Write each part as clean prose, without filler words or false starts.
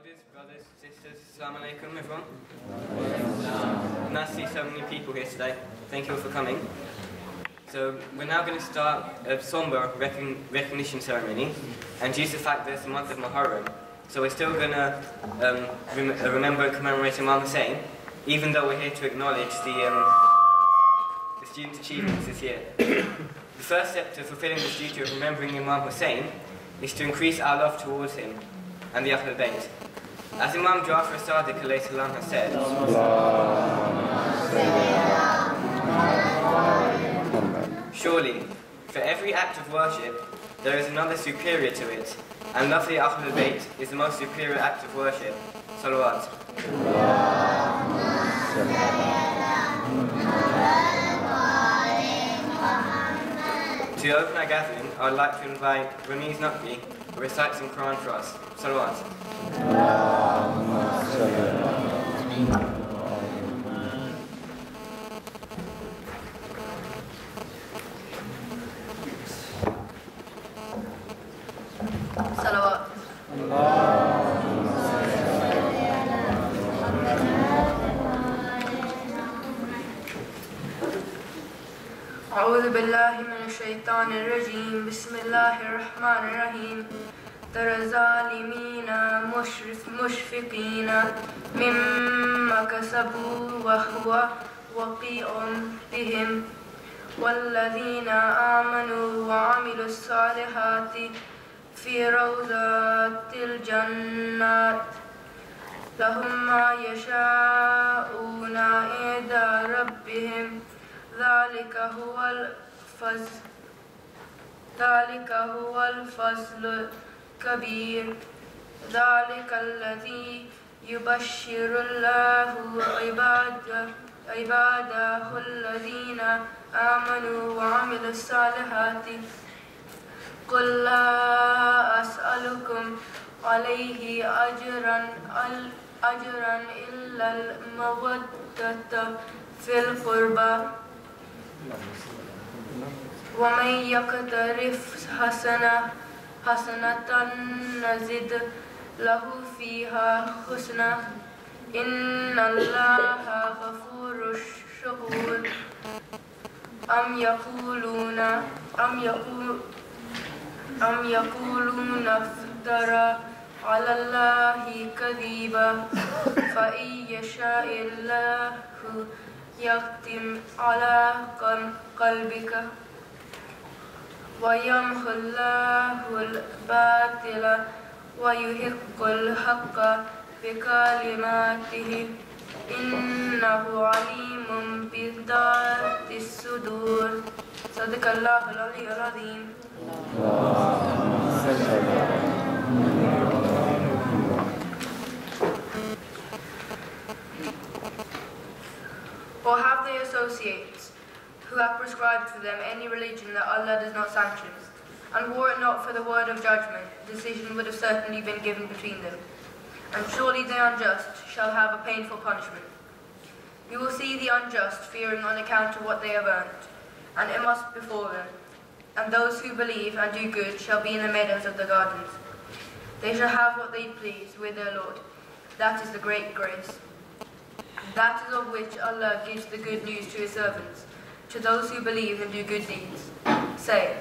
Elders, brothers, sisters, Assalamu alaikum everyone. Nice to see so many people here today. Thank you all for coming. So we're now going to start a somber recognition ceremony, and due to the fact that it's the month of Muharram, so we're still going to remember and commemorate Imam Hussein, even though we're here to acknowledge the students' achievements this year. The first step to fulfilling this duty of remembering Imam Hussein is to increase our love towards him and the Ahlul Bayt. As Imam Ja'far as-Sadiq alayhi salam has said, surely, for every act of worship, there is another superior to it, and love the Ahlul Bayt is the most superior act of worship. Salawat. To open our gathering, I would like to invite Ramiz Naqvi to recite some Quran for us. Salawat. Salawat. أعوذ بالله من الشيطان الرجيم بسم الله الرحمن الرحيم ترى الظالمين مشفقين مما كسبوا وهو واقع بهم والذين آمنوا وعملوا الصالحات في روضات الجنات لهم ما يشاءون عند ربهم ذلك هو الفضل الكبير ذلك الذي يبشر الله عباده الذين آمنوا وعملوا الصالحات قل لا أسألكم عليه أجرا إلا المودة في القربى ومن يقترف حسنة نزد له فيها حسنا إن الله غفور شكور أم يقولون افترى على الله كذبا فإن يشاء الله يختم على قلبك ويمحو الله الباطل ويحق الحق بكلماته إنه عليم بذات الصدور صدق الله العلي العظيم. Or have they associates who have prescribed for them any religion that Allah does not sanction? And were it not for the word of judgment, decision would have certainly been given between them. And surely the unjust shall have a painful punishment. You will see the unjust fearing on account of what they have earned, and it must befall them. And those who believe and do good shall be in the meadows of the gardens. They shall have what they please with their Lord. That is the great grace. That is of which Allah gives the good news to His servants, to those who believe and do good deeds. Say,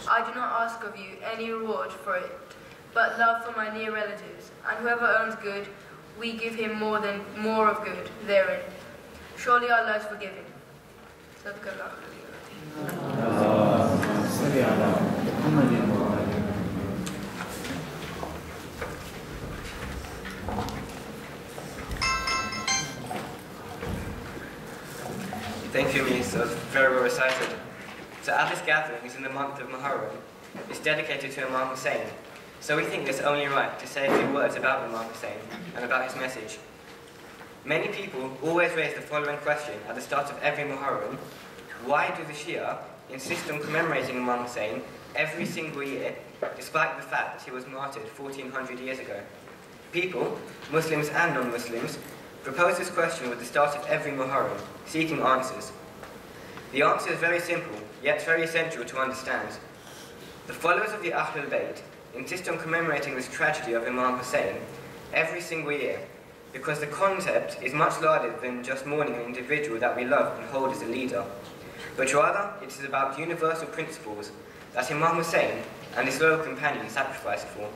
I do not ask of you any reward for it, but love for my near relatives, and whoever earns good, we give him more of good therein. Surely Allah is forgiving. Thank you, Mies. That was very well recited. So at this gathering is in the month of Muharram. It's dedicated to Imam Hussein. So we think it's only right to say a few words about Imam Hussein and about his message. Many people always raise the following question at the start of every Muharram: why do the Shia insist on commemorating Imam Hussein every single year, despite the fact he was martyred 1400 years ago? People, Muslims and non-Muslims, propose this question with the start of every Muharram, seeking answers. The answer is very simple, yet very essential to understand. The followers of the Ahlul Bayt insist on commemorating this tragedy of Imam Hussein every single year, because the concept is much larger than just mourning an individual that we love and hold as a leader, but rather it is about universal principles that Imam Hussein and his loyal companions sacrificed for.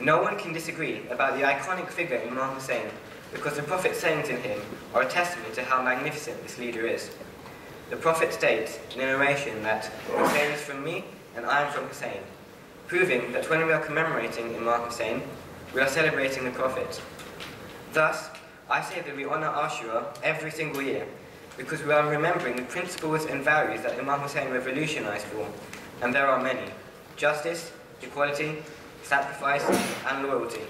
No one can disagree about the iconic figure Imam Hussein, because the Prophet's sayings in him are a testament to how magnificent this leader is. The Prophet states in a narration that Hussein is from me and I am from Hussein, proving that when we are commemorating Imam Hussein, we are celebrating the Prophet. Thus, I say that we honor Ashura every single year, because we are remembering the principles and values that Imam Hussein revolutionized for, and there are many: justice, equality, sacrifice, and loyalty.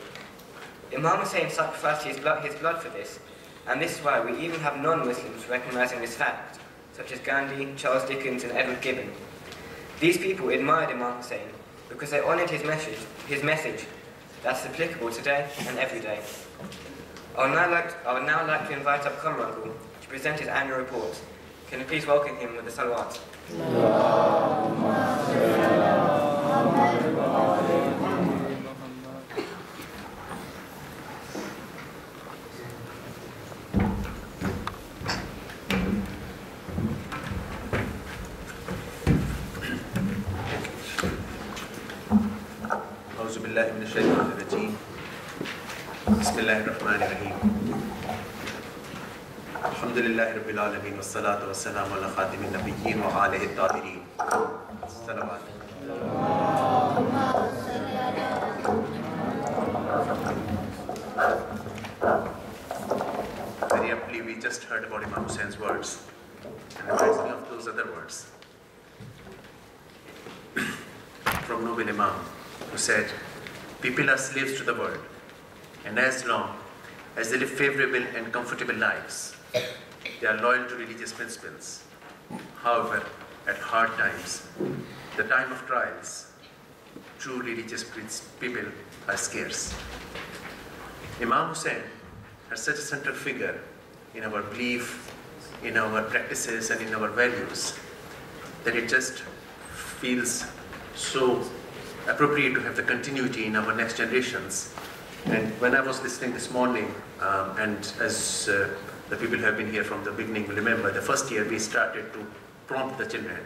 Imam Hussein sacrificed his blood for this, and this is why we even have non-Muslims recognizing this fact, such as Gandhi, Charles Dickens, and Edward Gibbon. These people admired Imam Hussein because they honored his message that's applicable today and every day. I would now like to invite up Qamar Uncle to present his annual report. Can you please welcome him with the salawat? Bismillahirrahmanirrahim. Alhamdulillahi Rabbil Alameen wa salatu wa salamu ala khatimin nabiyyin wa alihi at-tahirin. Salawat. Very aptly, we just heard about Imam Hussein's words, and it reminds me of those other words from Noble Imam, who said, "People are slaves to the world, and as long as they live favorable and comfortable lives, they are loyal to religious principles. However, at hard times, the time of trials, true religious people are scarce." Imam Hussein has such a central figure in our belief, in our practices, and in our values, that it just feels so appropriate to have the continuity in our next generations. And when I was listening this morning, and as the people who have been here from the beginning will remember, the first year we started to prompt the children.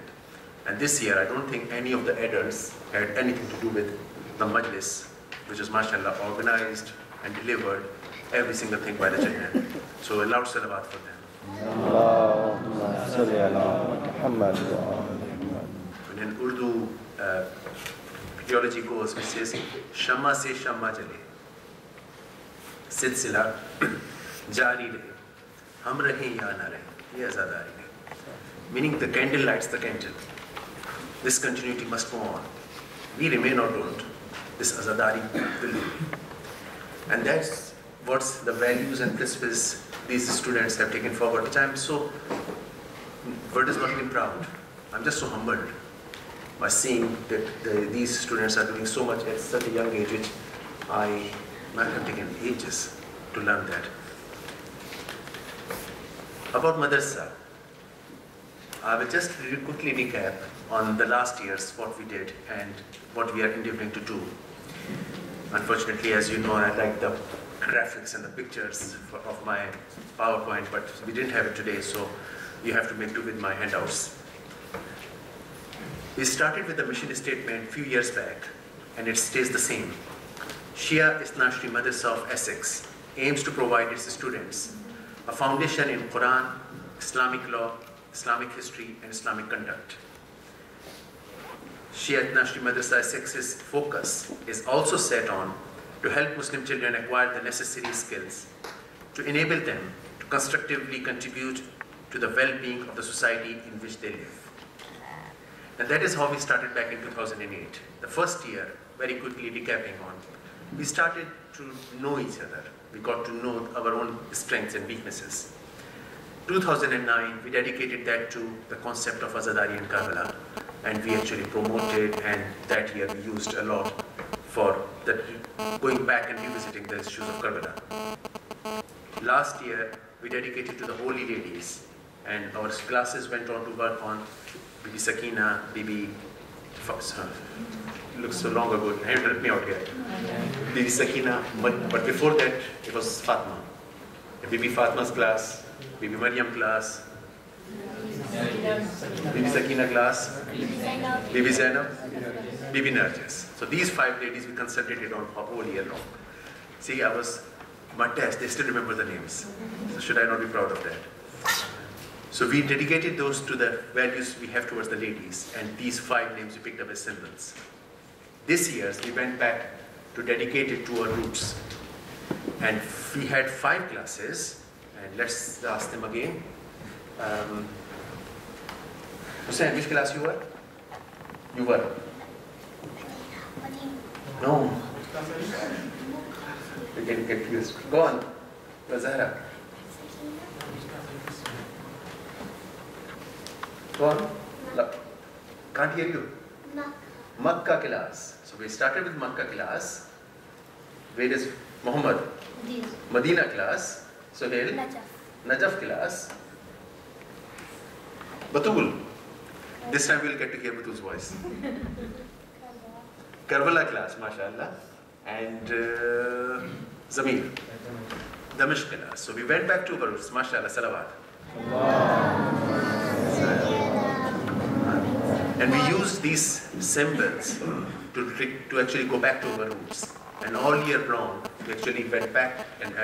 And this year, I don't think any of the adults had anything to do with the majlis, which was, mashallah, organized and delivered every single thing by the children. So a loud salawat for them. And in Urdu, theology goes, which says, "Shama se shama jale, silsila jari rahe, hum rahe ya na rahe, ye azadari hai." Meaning the candle lights the candle. This continuity must go on. We remain or don't, this azadari will do. And that's what's the values and principles these students have taken forward, which I'm so, word is not even proud. I'm just so humbled by seeing that these students are doing so much at such a young age, which I might have taken ages to learn that. About madrasa, I will just quickly recap on the last years what we did and what we are endeavoring to do. Unfortunately, as you know, I like the graphics and the pictures of my PowerPoint, but we didn't have it today, so you have to make do with my handouts. We started with the mission statement a few years back, and it stays the same. Shia Isnashri Madrasa of Essex aims to provide its students a foundation in Quran, Islamic law, Islamic history, and Islamic conduct. Shia Isnashri Madrasa Essex's focus is also set on to help Muslim children acquire the necessary skills to enable them to constructively contribute to the well-being of the society in which they live. And that is how we started back in 2008. The first year, very quickly recapping on, we started to know each other. We got to know our own strengths and weaknesses. 2009, we dedicated that to the concept of Azadari and Karbala, and we actually promoted, and that year we used a lot for the going back and revisiting the issues of Karbala. Last year, we dedicated to the Holy Ladies, and our classes went on to work on Bibi Sakina, Bibi looks so long ago. Help me out here. Bibi Sakina, but before that it was Fatma. Bibi Fatma's class, Bibi Maryam class, Bibi Sakina class, Bibi Zainab, Bibi Narjis. So these 5 ladies we concentrated on a whole year long. See, my test, they still remember the names. So should I not be proud of that? So we dedicated those to the values we have towards the ladies, and these 5 names we picked up as symbols. This year, we went back to dedicate it to our roots. And we had 5 classes, and let's ask them again. Hussein, which class you were? You were? No. You can get used. Go on. Zahra. Go on. Can't hear you. Makkah class. So we started with Makkah class. Where is Muhammad? Medina class. Sohail? Najaf class. Batul. This time we'll get to hear Batul's voice. Karbala class, mashallah. And Zamir. Damish class. So we went back to our roots, mashallah, salawat. And we used these symbols to actually go back to our roots. And all year long, we actually went back and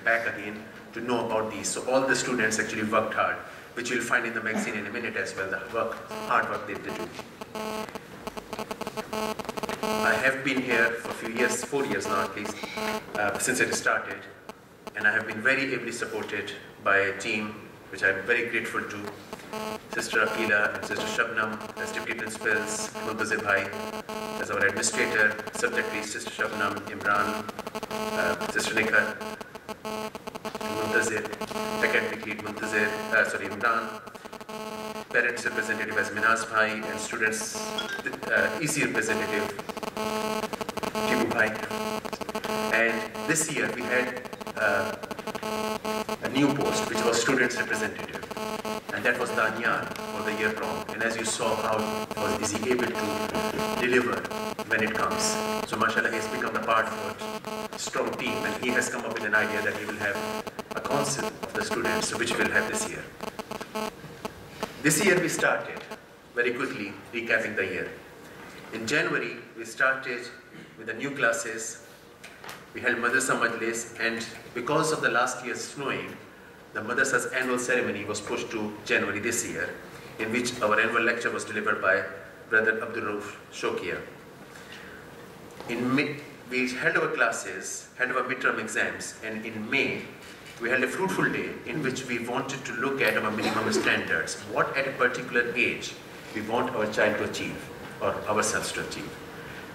back again to know about these. So all the students actually worked hard, which you'll find in the magazine in a minute as well, the hard work they did. I have been here for a few years, 4 years now at least, since it started. And I have been very ably supported by a team, which I'm very grateful to. Sister Akila and Sister Shabnam as deputy principals, Muntazir Bhai as our administrator, subjectory Sister Shabnam, Imran, Sister Nikhat, Muntazir, academic lead Imran, parents representative as Minaz Bhai, and students EC representative Tibu Bhai. And this year we had a new post which was students representative. And that was Danyar for the year long. And as you saw how is he able to deliver when it comes. So mashallah, he has become the part of a strong team, and he has come up with an idea that he will have a council of the students, which we will have this year. This year we started, very quickly recapping the year. In January, we started with the new classes. We held Madrasa Majlis, and because of the last year's snowing, the Madrasa's annual ceremony was pushed to January this year, in which our annual lecture was delivered by Brother Abdul Rauf Shokia. In May, we held our classes, had our midterm exams, and in May, we held a fruitful day in which we wanted to look at our minimum standards, what at a particular age we want our child to achieve, or ourselves to achieve.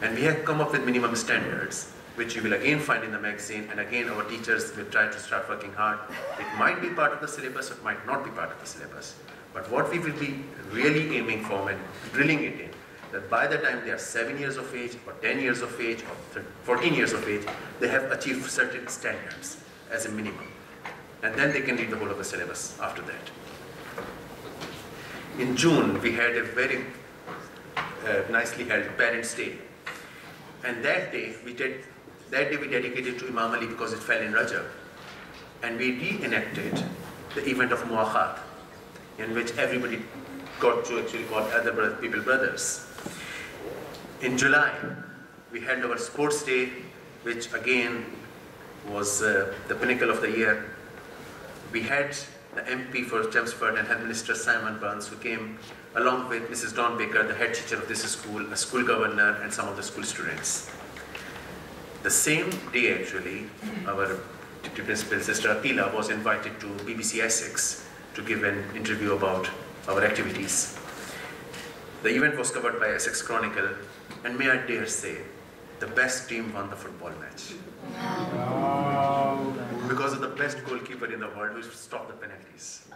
And we have come up with minimum standards, which you will again find in the magazine, and again our teachers will try to start working hard. It might be part of the syllabus, it might not be part of the syllabus. But what we will be really aiming for and drilling it in, that by the time they are 7 years of age, or 10 years of age, or 14 years of age, they have achieved certain standards as a minimum. And then they can read the whole of the syllabus after that. In June, we had a very nicely held Parents' Day. And that day we dedicated to Imam Ali because it fell in Rajab. And we reenacted the event of Muakhat, in which everybody got to actually call other people brothers. In July, we had our Sports Day, which again was the pinnacle of the year. We had the MP for Chelmsford and Health Minister Simon Burns, who came along with Mrs. Dawn Baker, the head teacher of this school, a school governor, and some of the school students. The same day, actually, our deputy principal, Sister Atila, was invited to BBC Essex to give an interview about our activities. The event was covered by Essex Chronicle, and may I dare say, the best team won the football match. Wow. Because of the best goalkeeper in the world who stopped the penalties.